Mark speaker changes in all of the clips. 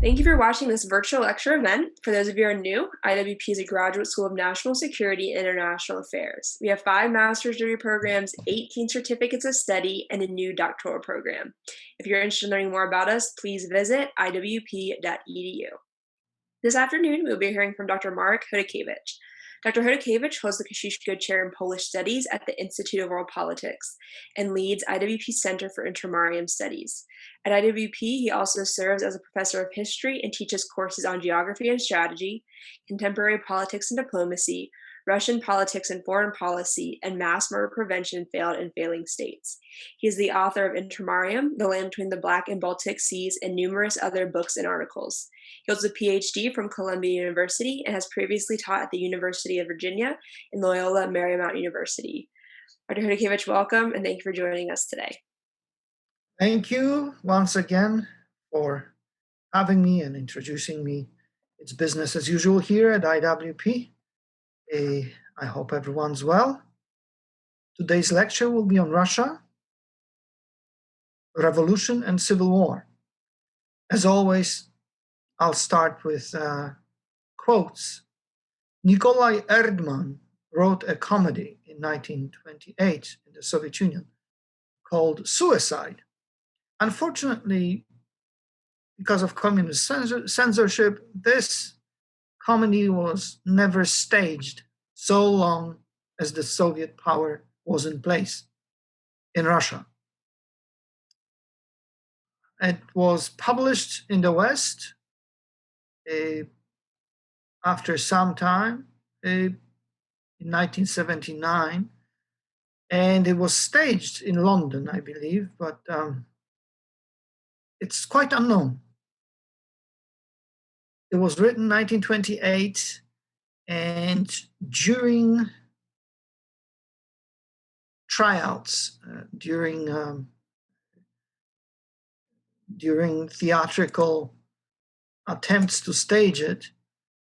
Speaker 1: Thank you for watching this virtual lecture event. For those of you who are new, IWP is a graduate school of national security and international affairs. We have 5 master's degree programs, 18 certificates of study, and a new doctoral program. If you're interested in learning more about us, please visit iwp.edu. This afternoon, we'll be hearing from Dr. Marek Chodakewicz. Dr. Chodakewicz holds the Kosciuszko Chair in Polish Studies at the Institute of World Politics and leads IWP's Center for Intermarium Studies. At IWP, he also serves as a professor of history and teaches courses on geography and strategy, contemporary politics and diplomacy, Russian politics and foreign policy, and mass murder prevention in failed and failing states. He is the author of Intermarium, The Land Between the Black and Baltic Seas, and numerous other books and articles. He holds a PhD from Columbia University and has previously taught at the University of Virginia and Loyola Marymount University. Dr. Chodakewicz, welcome, and thank you for joining us today.
Speaker 2: Thank you once again for having me and introducing me. It's business as usual here at IWP. I hope everyone's well. Today's lecture will be on Russia, revolution, and civil war. As always, I'll start with quotes. Nikolai Erdman wrote a comedy in 1928 in the Soviet Union called Suicide. Unfortunately, because of communist censorship, this comedy was never staged so long as the Soviet power was in place in Russia. It was published in the West after some time, in 1979, and it was staged in London, I believe, but it's quite unknown. It was written in 1928, and during tryouts, during theatrical attempts to stage it,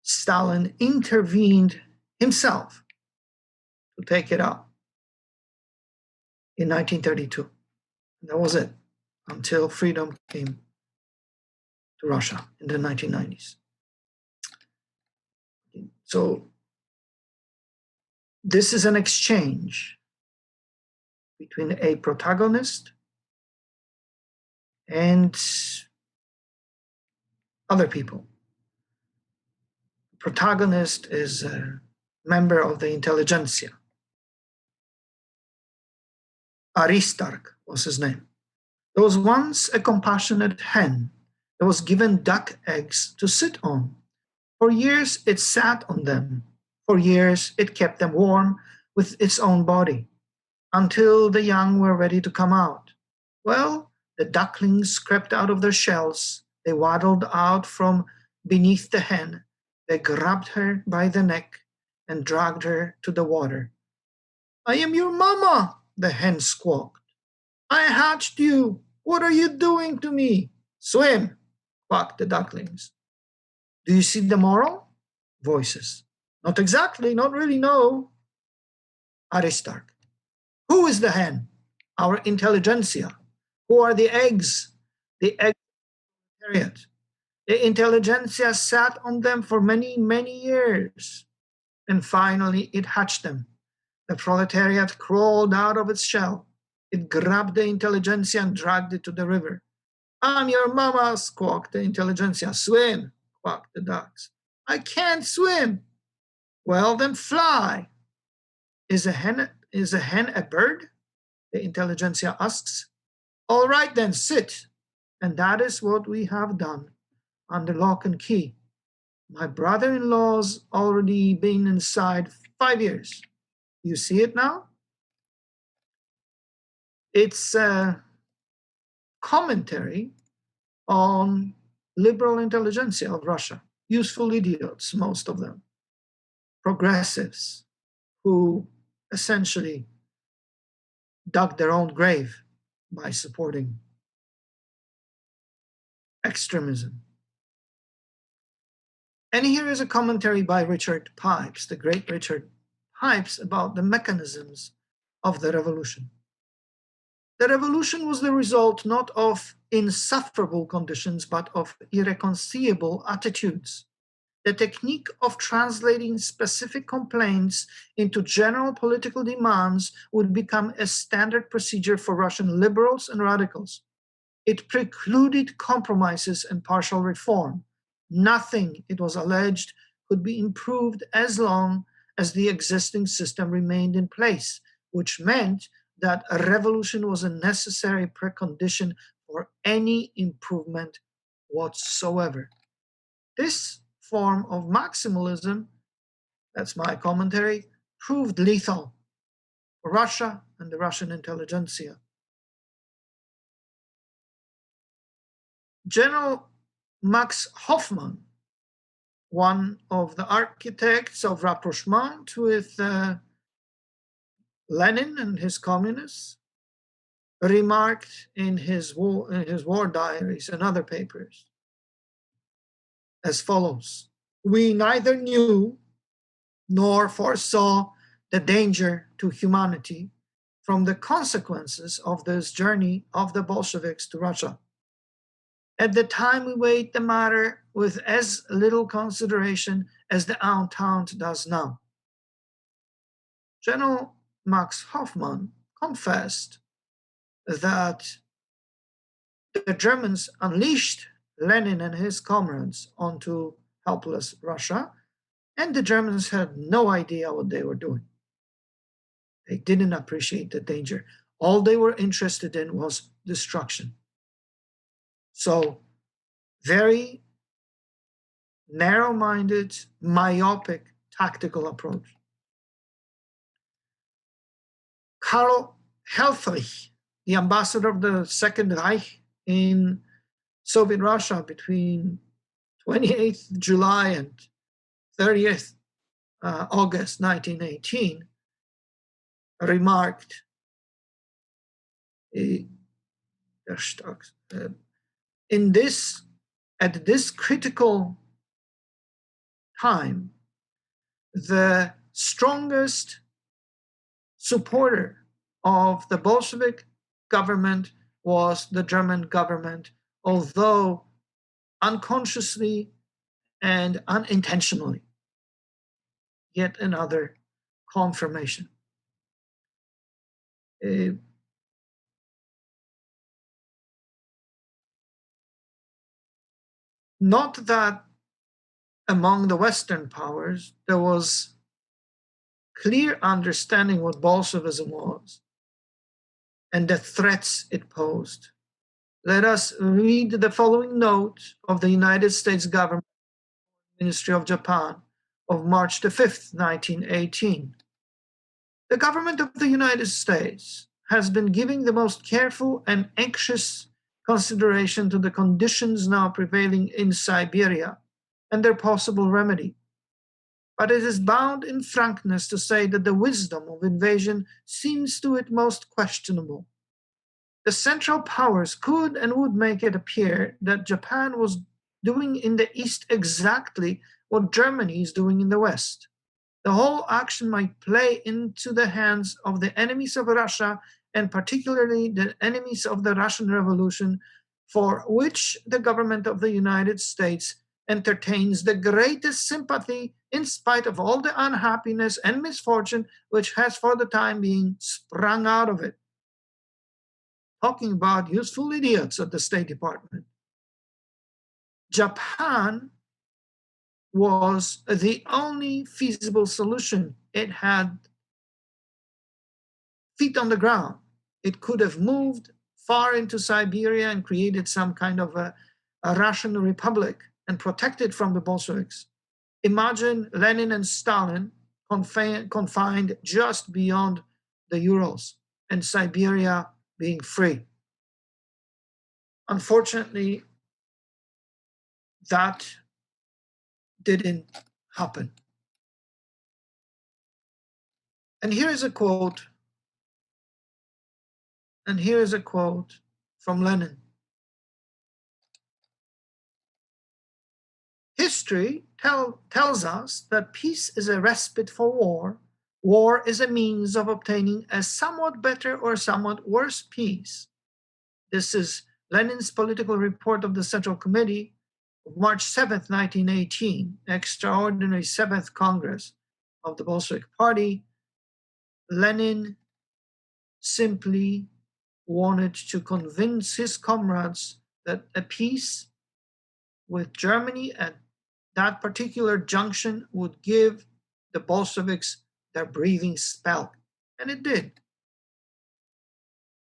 Speaker 2: Stalin intervened himself to take it out in 1932. And that was it until freedom came to Russia in the 1990s. So this is an exchange between a protagonist and other people. The protagonist is a member of the intelligentsia. Aristarch was his name. There was once a compassionate hen that was given duck eggs to sit on. For years it sat on them. For years it kept them warm with its own body, until the young were ready to come out. Well, the ducklings crept out of their shells. They waddled out from beneath the hen. They grabbed her by the neck and dragged her to the water. "I am your mama," the hen squawked. "I hatched you. What are you doing to me?" "Swim," quacked the ducklings. "Do you see the moral?" Voices. "Not exactly, not really, no." Aristarch. "Who is the hen?" "Our intelligentsia." "Who are the eggs?" "The eggs of the proletariat." "The intelligentsia sat on them for many, many years. And finally it hatched them. The proletariat crawled out of its shell. It grabbed the intelligentsia and dragged it to the river. "I'm your mama," squawked the intelligentsia. "Swim," quacked the ducks. "I can't swim." "Well, then fly." Is a hen a bird?" the intelligentsia asks. "All right, then sit." And that is what we have done under lock and key. My brother-in-law's already been inside 5 years. You see it now? It's a commentary on liberal intelligentsia of Russia. Useful idiots, most of them. Progressives who essentially dug their own grave by supporting extremism. And here is a commentary by Richard Pipes, the great Richard Pipes, about the mechanisms of the revolution. The revolution was the result not of insufferable conditions, but of irreconcilable attitudes. The technique of translating specific complaints into general political demands would become a standard procedure for Russian liberals and radicals. It precluded compromises and partial reform. Nothing, it was alleged, could be improved as long as the existing system remained in place, which meant that a revolution was a necessary precondition for any improvement whatsoever. This form of maximalism, that's my commentary, proved lethal for Russia and the Russian intelligentsia. General Max Hoffmann, one of the architects of rapprochement with Lenin and his communists, remarked in his war diaries and other papers as follows: "We neither knew nor foresaw the danger to humanity from the consequences of this journey of the Bolsheviks to Russia. At the time, we weighed the matter with as little consideration as the Entente does now." General Max Hoffmann confessed that the Germans unleashed Lenin and his comrades onto helpless Russia, and the Germans had no idea what they were doing. They didn't appreciate the danger. All they were interested in was destruction. So, very narrow-minded, myopic, tactical approach. Karl Helfrich, the ambassador of the Second Reich in Soviet Russia between 28th July and 30th August 1918, remarked, at this critical time, the strongest supporter of the Bolshevik government was the German government, although unconsciously and unintentionally. Yet another confirmation. Not that among the Western powers there was clear understanding what Bolshevism was and the threats it posed. Let us read the following note of the United States government, Ministry of Japan, of March the 5th, 1918. The government of the United States has been giving the most careful and anxious consideration to the conditions now prevailing in Siberia and their possible remedy. But it is bound in frankness to say that the wisdom of invasion seems to it most questionable. The Central Powers could and would make it appear that Japan was doing in the East exactly what Germany is doing in the West. The whole action might play into the hands of the enemies of Russia, and particularly the enemies of the Russian Revolution, for which the government of the United States entertains the greatest sympathy in spite of all the unhappiness and misfortune which has for the time being sprung out of it. Talking about useful idiots at the State Department. Japan was the only feasible solution. It had feet on the ground. It could have moved far into Siberia and created some kind of a Russian republic and protected from the Bolsheviks. Imagine Lenin and Stalin confined just beyond the Urals and Siberia being free. Unfortunately, that didn't happen. And here is a quote. From Lenin. History tells us that peace is a respite for war War is a means of obtaining a somewhat better or somewhat worse peace. This is Lenin's political report of the Central Committee of March 7th, 1918, Extraordinary 7th Congress of the Bolshevik Party. Lenin simply wanted to convince his comrades that a peace with Germany at that particular junction would give the Bolsheviks their breathing spell. And it did.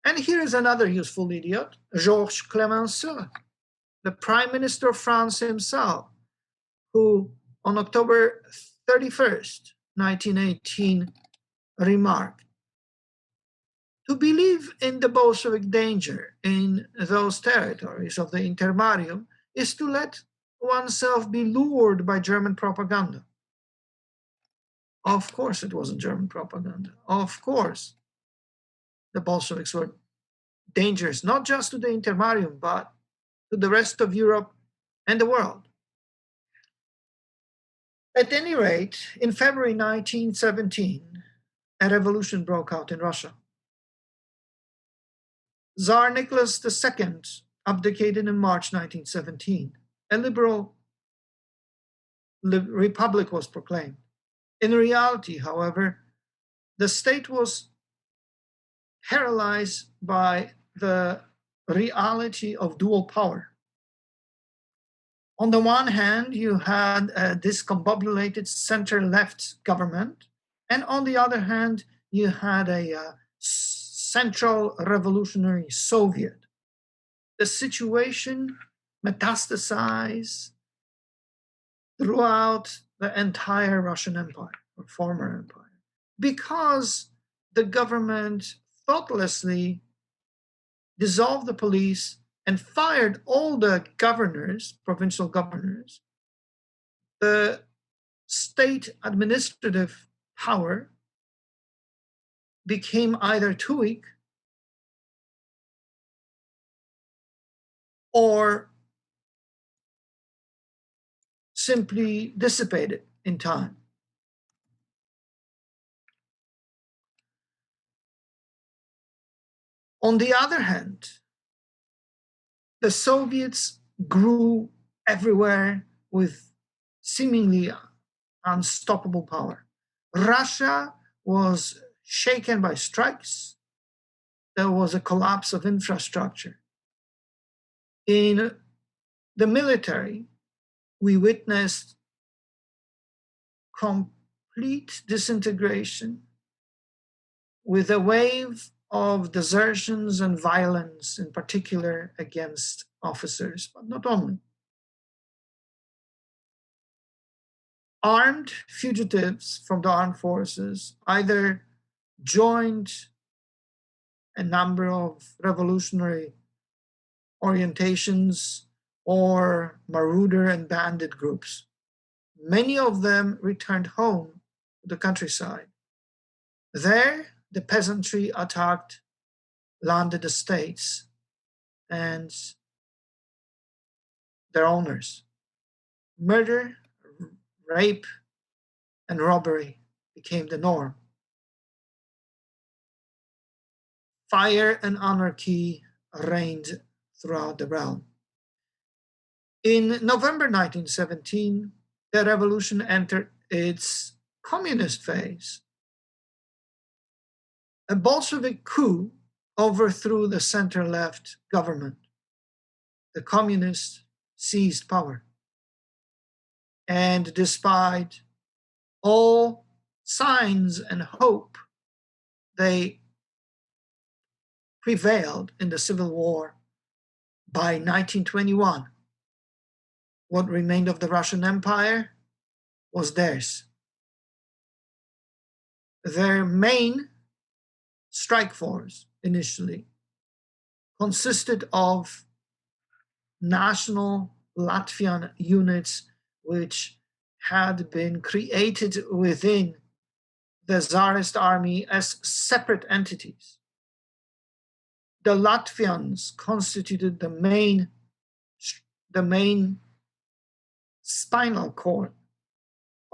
Speaker 2: And here is another useful idiot, Georges Clemenceau, the Prime Minister of France himself, who on October 31st, 1918, remarked, "To believe in the Bolshevik danger in those territories of the Intermarium is to let oneself be lured by German propaganda." Of course it wasn't German propaganda. Of course the Bolsheviks were dangerous, not just to the Intermarium, but to the rest of Europe and the world. At any rate, in February 1917, a revolution broke out in Russia. Tsar Nicholas II abdicated in March 1917. A liberal republic was proclaimed. In reality, however, the state was paralyzed by the reality of dual power. On the one hand, you had a discombobulated center-left government, and on the other hand, you had a central revolutionary Soviet. The situation metastasized throughout the entire Russian Empire, or former empire, because the government thoughtlessly dissolved the police and fired all the governors, provincial governors. The state administrative power became either too weak or simply dissipated in time. On the other hand, the Soviets grew everywhere with seemingly unstoppable power. Russia was shaken by strikes. There was a collapse of infrastructure. In the military, we witnessed complete disintegration with a wave of desertions and violence, in particular against officers, but not only. Armed fugitives from the armed forces either joined a number of revolutionary orientations or marauder and bandit groups. Many of them returned home to the countryside. There, the peasantry attacked landed estates and their owners. Murder, rape, and robbery became the norm. Fire and anarchy reigned throughout the realm. In November 1917, the revolution entered its communist phase. A Bolshevik coup overthrew the center-left government. The communists seized power. And despite all signs and hope, they prevailed in the Civil War. By 1921, what remained of the Russian Empire was theirs. Their main strike force initially consisted of national Latvian units which had been created within the Tsarist army as separate entities. The Latvians constituted the main spinal cord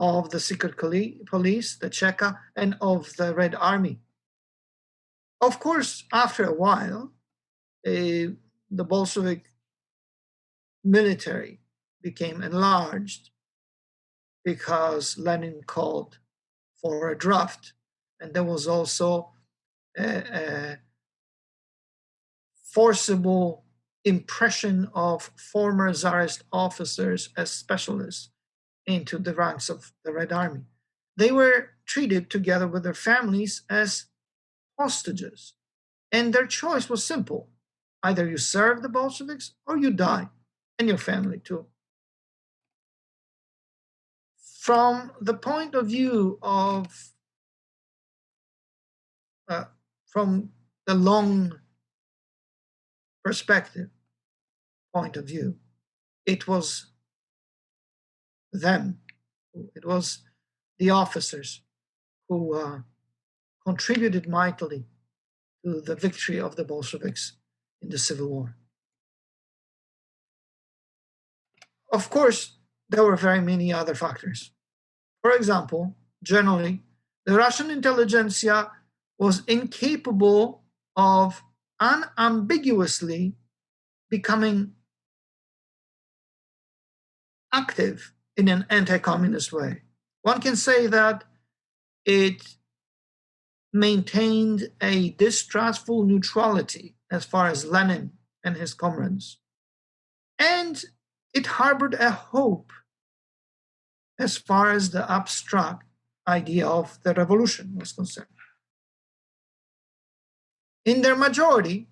Speaker 2: of the secret police, the Cheka, and of the Red Army. Of course, after a while, the Bolshevik military became enlarged because Lenin called for a draft. And there was also a forcible impression of former Tsarist officers as specialists into the ranks of the Red Army. They were treated together with their families as hostages. And their choice was simple. Either you serve the Bolsheviks or you die, and your family too. From the point of view of, from the long perspective point of view, it was them, it was the officers who contributed mightily to the victory of the Bolsheviks in the Civil War. Of course, there were very many other factors. For example, generally, the Russian intelligentsia was incapable of unambiguously becoming active in an anti-communist way. One can say that it maintained a distrustful neutrality as far as Lenin and his comrades. And it harbored a hope as far as the abstract idea of the revolution was concerned. In their majority,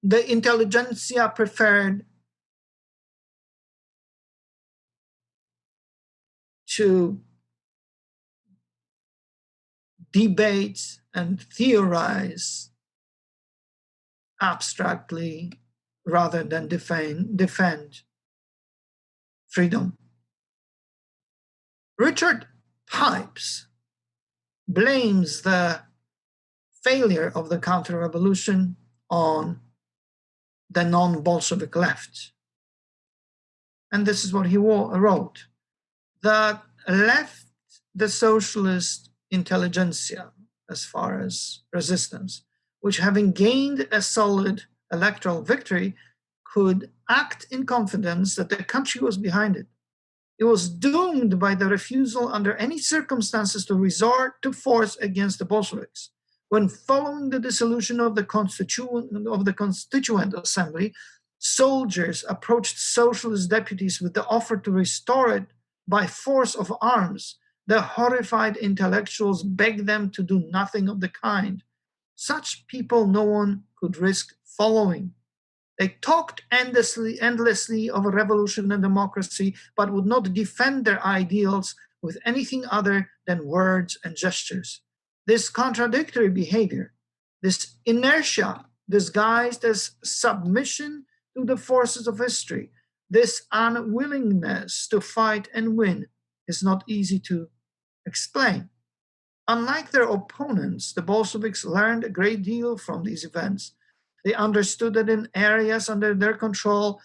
Speaker 2: the intelligentsia preferred to debate and theorize abstractly rather than defend freedom. Richard Pipes blames the failure of the counter-revolution on the non-Bolshevik left. And this is what he wrote. The left, the socialist intelligentsia, as far as resistance, which having gained a solid electoral victory, could act in confidence that the country was behind it. It was doomed by the refusal under any circumstances to resort to force against the Bolsheviks. When following the dissolution of the Constituent Assembly, soldiers approached socialist deputies with the offer to restore it by force of arms. The horrified intellectuals begged them to do nothing of the kind. Such people no one could risk following. They talked endlessly of a revolution and democracy, but would not defend their ideals with anything other than words and gestures. This contradictory behavior, this inertia disguised as submission to the forces of history, this unwillingness to fight and win is not easy to explain. Unlike their opponents, the Bolsheviks learned a great deal from these events. They understood that in areas under their control,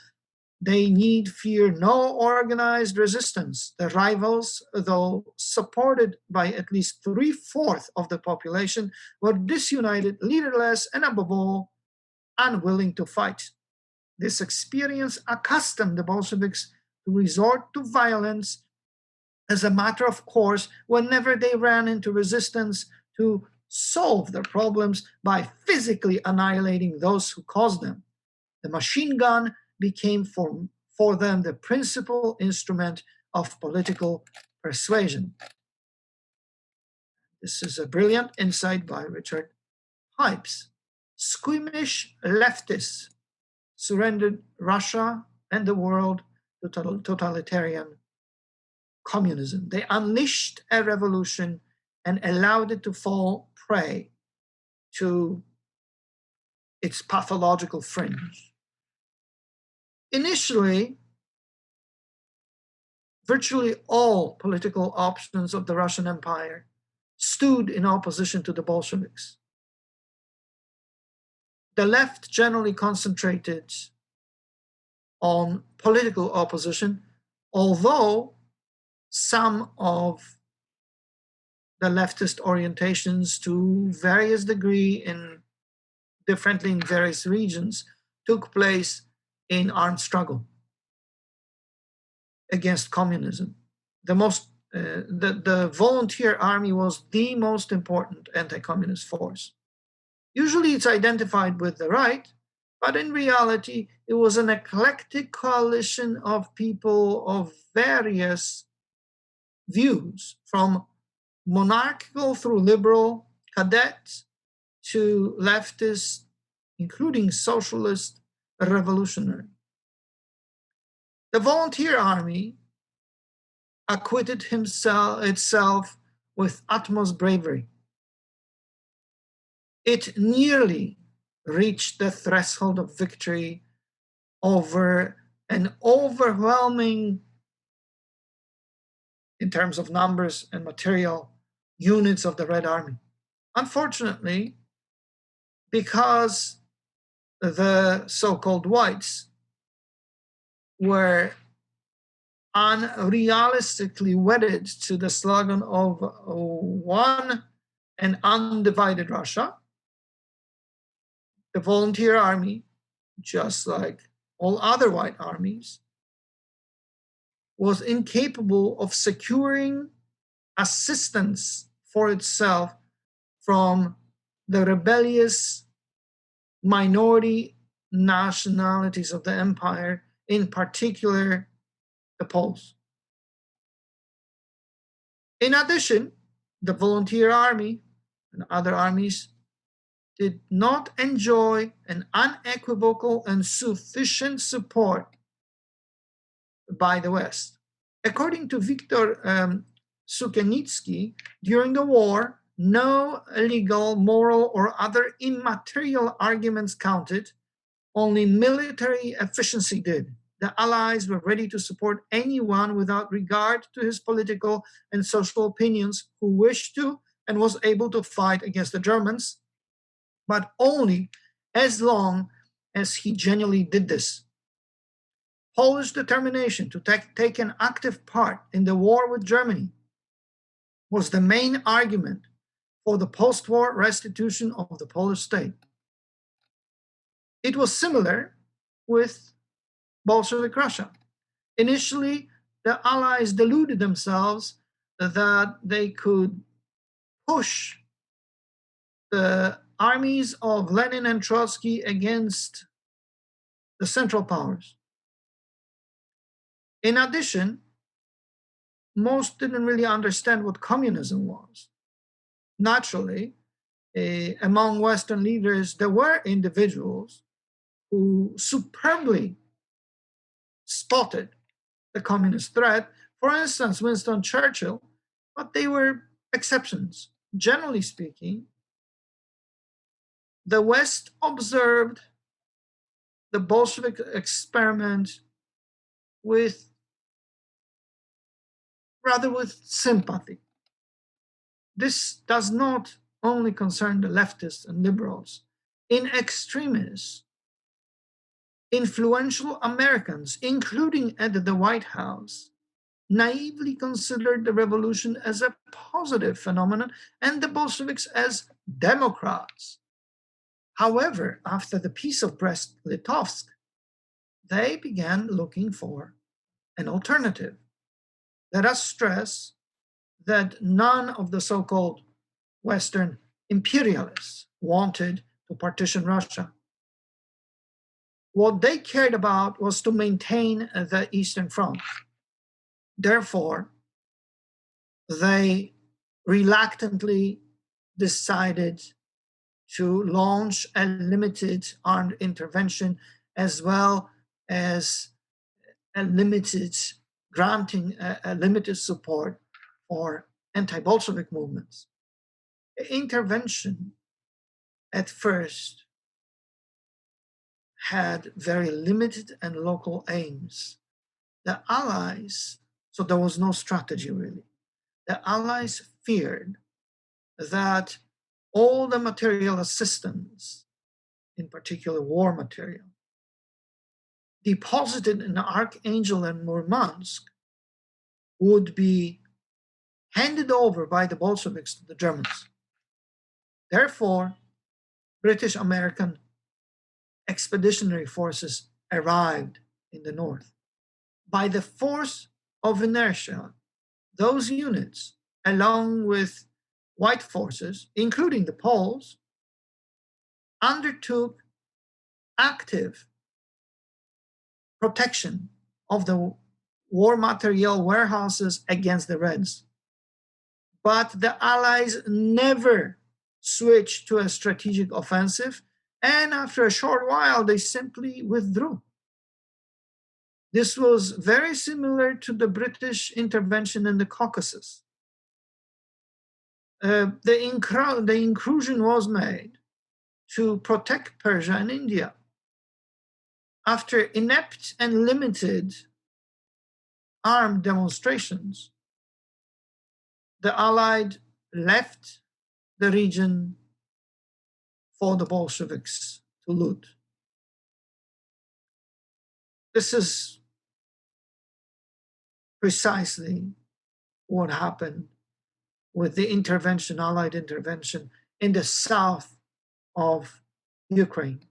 Speaker 2: they need fear no organized resistance. The rivals, though supported by at least 3/4 of the population, were disunited, leaderless, and above all, unwilling to fight. This experience accustomed the Bolsheviks to resort to violence as a matter of course whenever they ran into resistance, to solve their problems by physically annihilating those who caused them. The machine gun became for them the principal instrument of political persuasion. This is a brilliant insight by Richard Pipes. Squeamish leftists surrendered Russia and the world to totalitarian communism. They unleashed a revolution and allowed it to fall prey to its pathological fringe. Initially, virtually all political options of the Russian Empire stood in opposition to the Bolsheviks. The left generally concentrated on political opposition, although some of the leftist orientations to various degree differently in various regions took place in armed struggle against communism. The volunteer army was the most important anti-communist force. Usually it's identified with the right, but in reality it was an eclectic coalition of people of various views, from monarchical through liberal, cadet to leftist, including socialist, revolutionary. The volunteer army acquitted itself with utmost bravery. It nearly reached the threshold of victory over an overwhelming, in terms of numbers and material, units of the Red Army. Unfortunately, because the so-called whites were unrealistically wedded to the slogan of one and undivided Russia, the volunteer army, just like all other white armies, was incapable of securing assistance for itself from the rebellious minority nationalities of the empire, in particular the Poles. In addition, the volunteer army and other armies did not enjoy an unequivocal and sufficient support by the West. According to Viktor Sukenitsky, during the war, no legal, moral, or other immaterial arguments counted, only military efficiency did. The Allies were ready to support anyone without regard to his political and social opinions who wished to and was able to fight against the Germans, but only as long as he genuinely did this. Polish determination to take an active part in the war with Germany was the main argument for the post-war restitution of the Polish state. It was similar with Bolshevik Russia. Initially, the Allies deluded themselves that they could push the armies of Lenin and Trotsky against the Central Powers. In addition, most didn't really understand what communism was. Naturally, among Western leaders, there were individuals who superbly spotted the communist threat. For instance, Winston Churchill, but they were exceptions. Generally speaking, the West observed the Bolshevik experiment with sympathy. This does not only concern the leftists and liberals. In extremis, influential Americans, including at the White House, naively considered the revolution as a positive phenomenon and the Bolsheviks as democrats. However, after the Peace of Brest-Litovsk, they began looking for an alternative. Let us stress that none of the so-called Western imperialists wanted to partition Russia. What they cared about was to maintain the Eastern Front. Therefore, they reluctantly decided to launch a limited armed intervention, as well as a limited granting a limited support for anti-Bolshevik movements. The intervention at first had very limited and local aims. The Allies, so there was no strategy really. The Allies feared that all the material assistance, in particular war material, deposited in Archangel and Murmansk would be handed over by the Bolsheviks to the Germans. Therefore, British-American expeditionary forces arrived in the north. By the force of inertia, those units, along with white forces, including the Poles, undertook active protection of the war material warehouses against the Reds. But the Allies never switched to a strategic offensive, and after a short while, they simply withdrew. This was very similar to the British intervention in the Caucasus. The incursion was made to protect Persia and India. After inept and limited armed demonstrations, the Allied left the region for the Bolsheviks to loot. This is precisely what happened with the intervention, Allied intervention, in the south of Ukraine.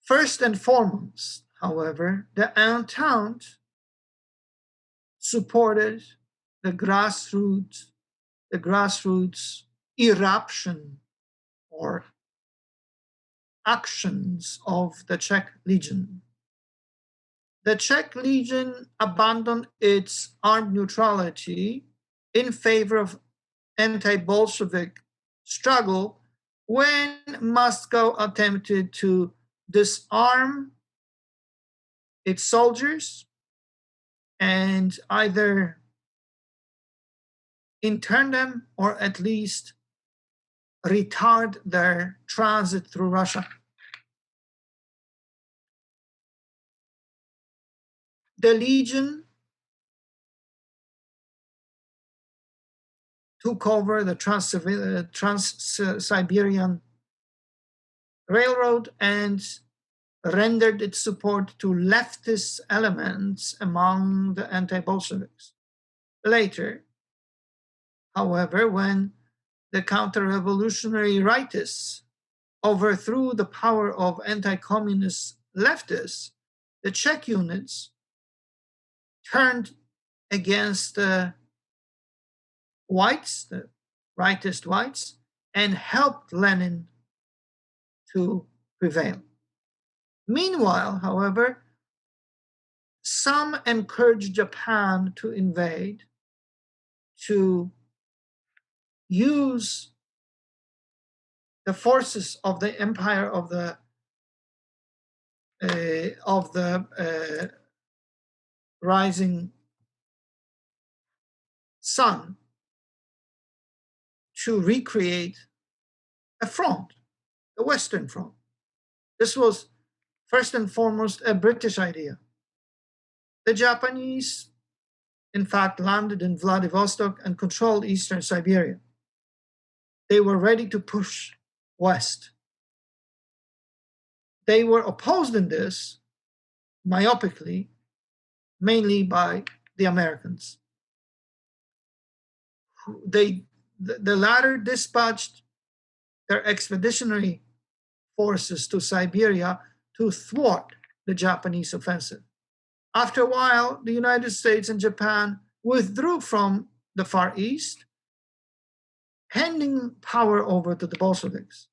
Speaker 2: First and foremost, however, the Entente supported the grassroots eruption or actions of the Czech Legion. The Czech Legion abandoned its armed neutrality in favor of anti-Bolshevik struggle when Moscow attempted to disarm its soldiers and either intern them or at least retard their transit through Russia. The Legion took over the Trans-Siberian Railroad and rendered its support to leftist elements among the anti-Bolsheviks. Later, however, when the counterrevolutionary rightists overthrew the power of anti-communist leftists, the Czech units turned against the whites, the rightist whites, and helped Lenin to prevail. Meanwhile, however, some encouraged Japan to invade, to use the forces of the empire of the rising sun to recreate a front, the Western Front. This was first and foremost a British idea. The Japanese, in fact, landed in Vladivostok and controlled eastern Siberia. They were ready to push west. They were opposed in this, myopically, mainly by the Americans. The latter dispatched their expeditionary forces to Siberia to thwart the Japanese offensive. After a while, the United States and Japan withdrew from the Far East, handing power over to the Bolsheviks.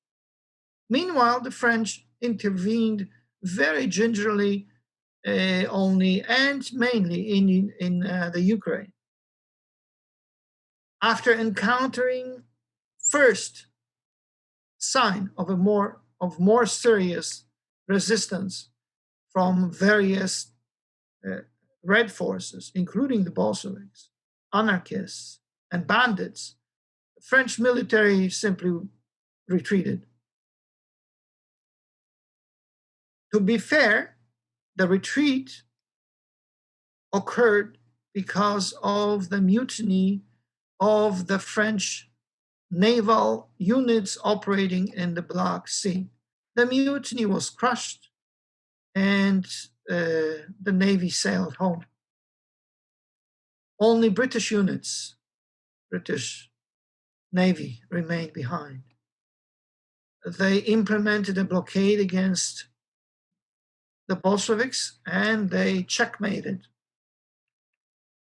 Speaker 2: Meanwhile, the French intervened very gingerly only and mainly in the Ukraine. After encountering first sign of more serious resistance from various red forces, including the Bolsheviks, anarchists, and bandits, the French military simply retreated. To be fair, the retreat occurred because of the mutiny of the French naval units operating in the Black Sea. The mutiny was crushed, and the Navy sailed home. Only British units, British Navy, remained behind. They implemented a blockade against the Bolsheviks, and they checkmated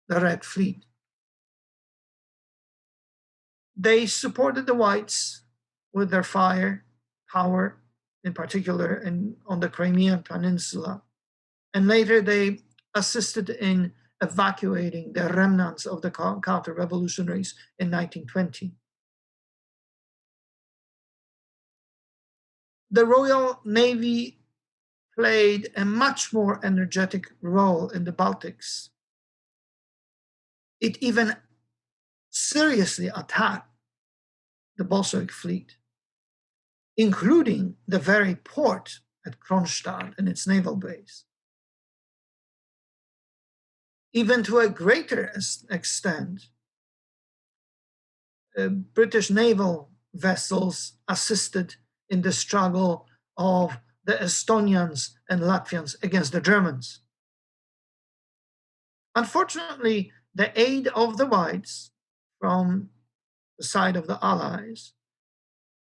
Speaker 2: the Red Fleet. They supported the Whites with their fire power, in particular on the Crimean Peninsula, and later they assisted in evacuating the remnants of the counter-revolutionaries in 1920. The Royal Navy played a much more energetic role in the Baltics. It even seriously attacked the Bolshevik fleet, including the very port at Kronstadt and its naval base. Even to a greater extent, British naval vessels assisted in the struggle of the Estonians and Latvians against the Germans. Unfortunately, the aid of the Whites from the side of the Allies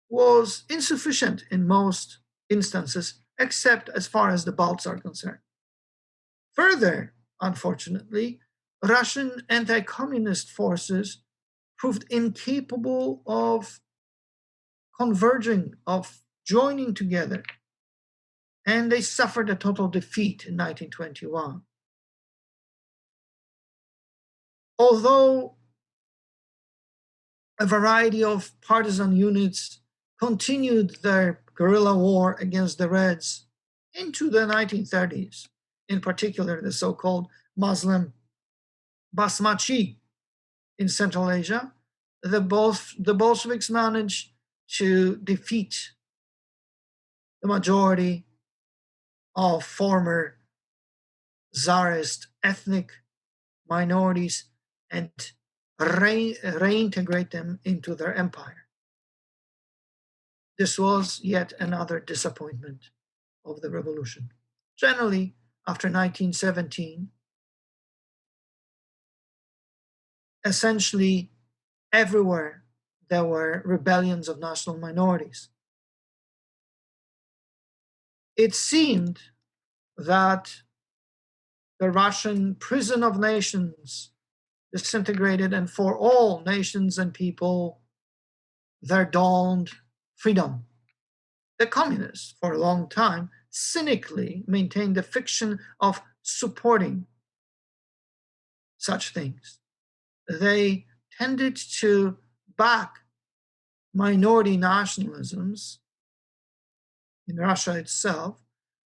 Speaker 2: was insufficient in most instances, except as far as the Balts are concerned. Further, unfortunately, Russian anti-communist forces proved incapable of converging, of joining together, and they suffered a total defeat in 1921. Although a variety of partisan units continued their guerrilla war against the Reds into the 1930s, in particular the so-called Muslim Basmachi in Central Asia, the Bolsheviks managed to defeat the majority of former Tsarist ethnic minorities and reintegrate them into their empire. This was yet another disappointment of the revolution. Generally, after 1917, essentially everywhere there were rebellions of national minorities. It seemed that the Russian prison of nations disintegrated, and for all nations and people there dawned freedom. The communists, for a long time, cynically maintained the fiction of supporting such things. They tended to back minority nationalisms in Russia itself,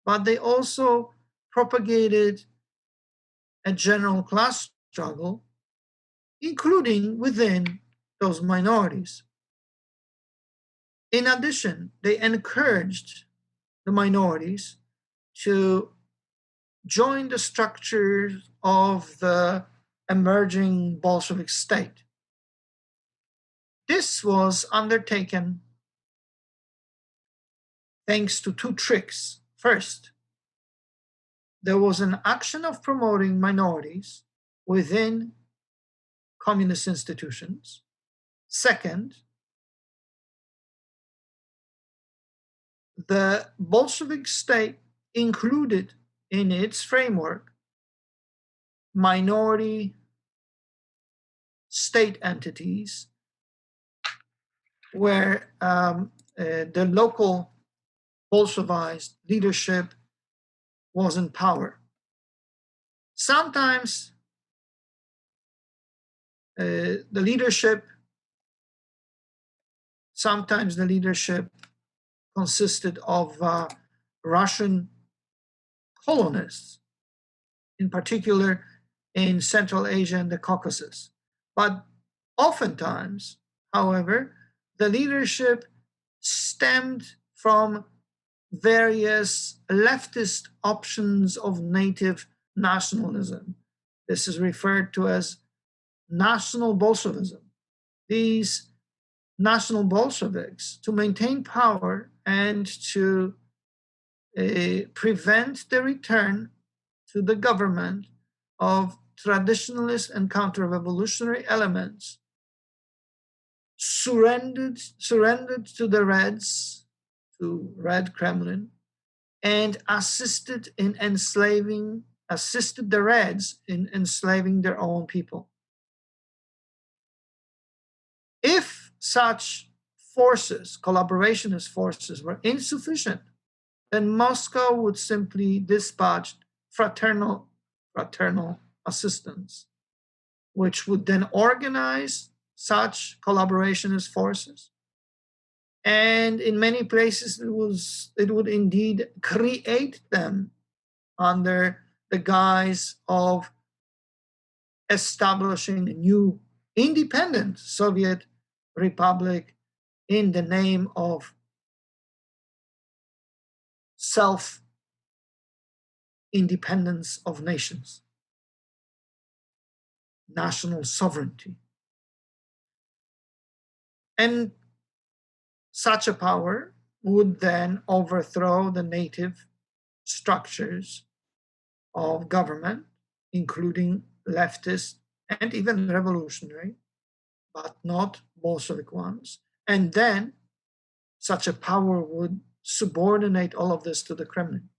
Speaker 2: but they also propagated a general class struggle, including within those minorities. In addition, they encouraged the minorities to join the structures of the emerging Bolshevik state. This was undertaken thanks to two tricks. First, there was an action of promoting minorities within communist institutions. Second, the Bolshevik state included in its framework minority state entities where the local Bolshevized leadership was in power. Sometimes the leadership consisted of Russian colonists, in particular in Central Asia and the Caucasus. But oftentimes, however, the leadership stemmed from various leftist options of native nationalism. This is referred to as National Bolshevism. These National Bolsheviks, to maintain power and to prevent the return to the government of traditionalist and counter-revolutionary elements surrendered to the Reds, to Red Kremlin, and assisted the Reds in enslaving their own people. If such forces, collaborationist forces, were insufficient, then Moscow would simply dispatch fraternal assistance, which would then organize such collaborationist forces. And in many places, it would indeed create them under the guise of establishing a new independent Soviet republic in the name of self-independence of nations, national sovereignty. And such a power would then overthrow the native structures of government, including leftist and even revolutionary, but not Bolshevik ones. And then such a power would subordinate all of this to the Kremlin.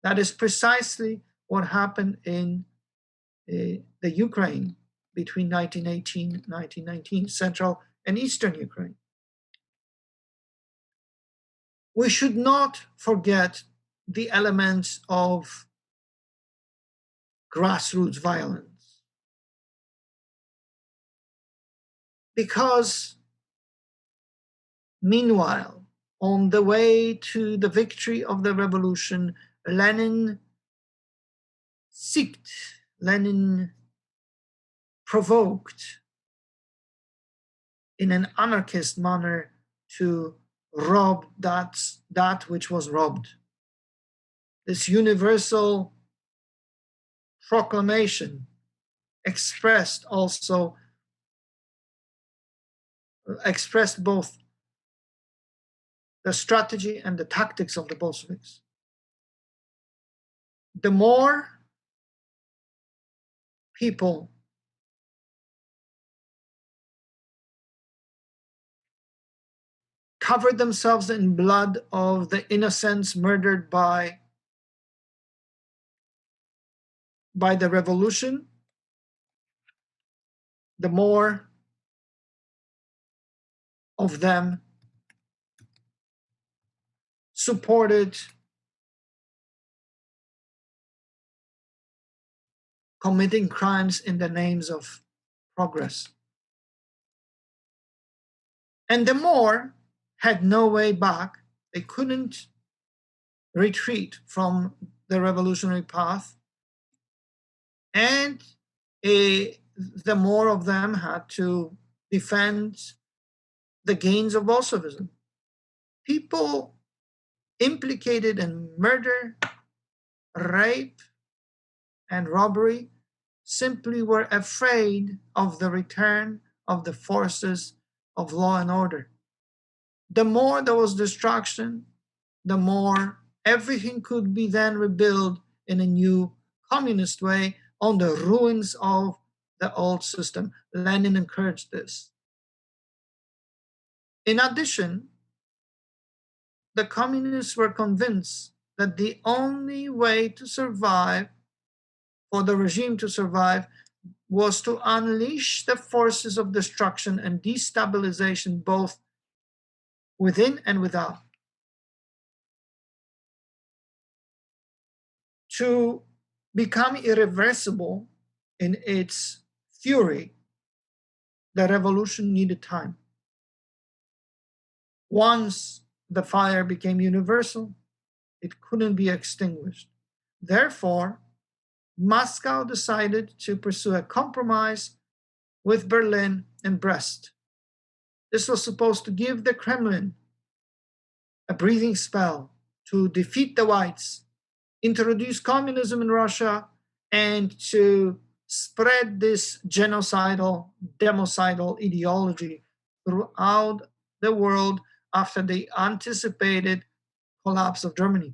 Speaker 2: That is precisely what happened in the Ukraine between 1918 and 1919, Central and Eastern Ukraine. We should not forget the elements of grassroots violence, because meanwhile, on the way to the victory of the revolution, Lenin provoked in an anarchist manner to rob that which was robbed. This universal proclamation expressed both the strategy and the tactics of the Bolsheviks. The more people covered themselves in blood of the innocents murdered by the revolution, the more of them supported committing crimes in the names of progress. And the more had no way back. They couldn't retreat from the revolutionary path. And the more of them had to defend the gains of Bolshevism. People implicated in murder, rape, and robbery simply were afraid of the return of the forces of law and order. The more there was destruction, the more everything could be then rebuilt in a new communist way on the ruins of the old system. Lenin encouraged this. In addition, the communists were convinced that the only way to survive, for the regime to survive, was to unleash the forces of destruction and destabilization both within and without. To become irreversible in its fury, the revolution needed time. Once the fire became universal, it couldn't be extinguished. Therefore, Moscow decided to pursue a compromise with Berlin and Brest. This was supposed to give the Kremlin a breathing spell to defeat the Whites, introduce communism in Russia, and to spread this genocidal, democidal ideology throughout the world after the anticipated collapse of Germany.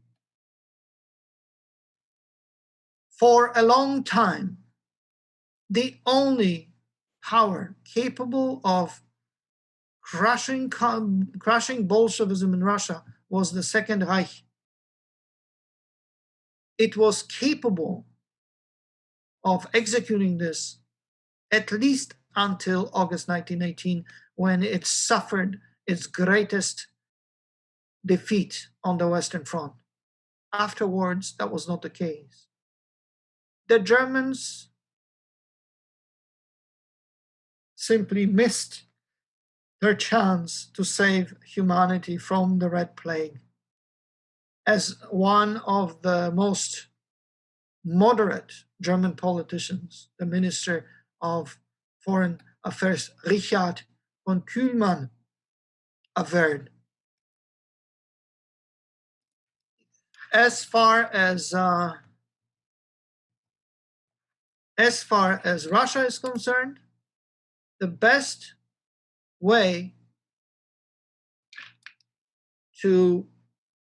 Speaker 2: For a long time, the only power capable of crushing Bolshevism in Russia was the Second Reich. It was capable of executing this at least until August 1918, when it suffered its greatest defeat on the Western Front. Afterwards, that was not the case. The Germans simply missed their chance to save humanity from the Red Plague. As one of the most moderate German politicians, the Minister of Foreign Affairs, Richard von Kühlmann, averred, as far as Russia is concerned, the best way to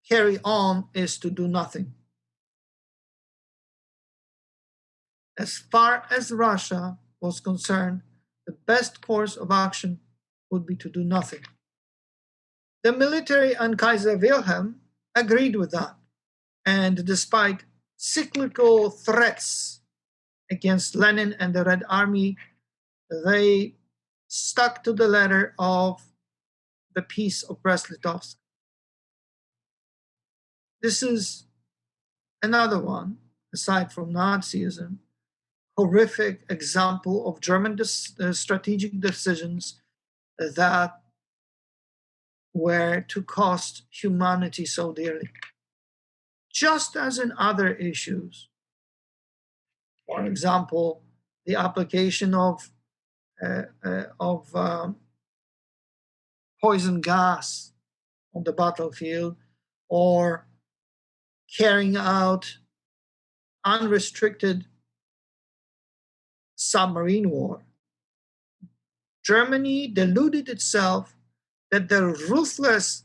Speaker 2: carry on is to do nothing. As far as Russia was concerned, the best course of action would be to do nothing. The military and Kaiser Wilhelm agreed with that, and despite cyclical threats against Lenin and the Red Army, they stuck to the letter of the Peace of Brest-Litovsk. This is another one, aside from Nazism, horrific example of German strategic decisions that were to cost humanity so dearly. Just as in other issues, for example, the application of poison gas on the battlefield, or carrying out unrestricted submarine war. Germany deluded itself that the ruthless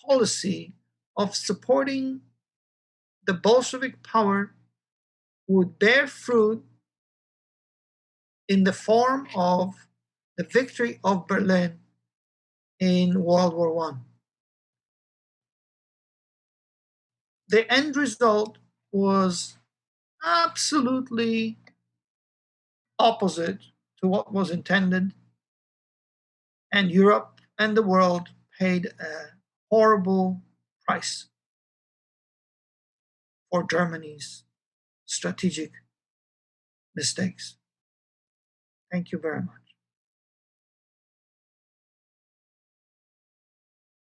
Speaker 2: policy of supporting the Bolshevik power would bear fruit in the form of the victory of Berlin in World War I. The end result was absolutely opposite to what was intended, and Europe and the world paid a horrible price for Germany's strategic mistakes. Thank you very much.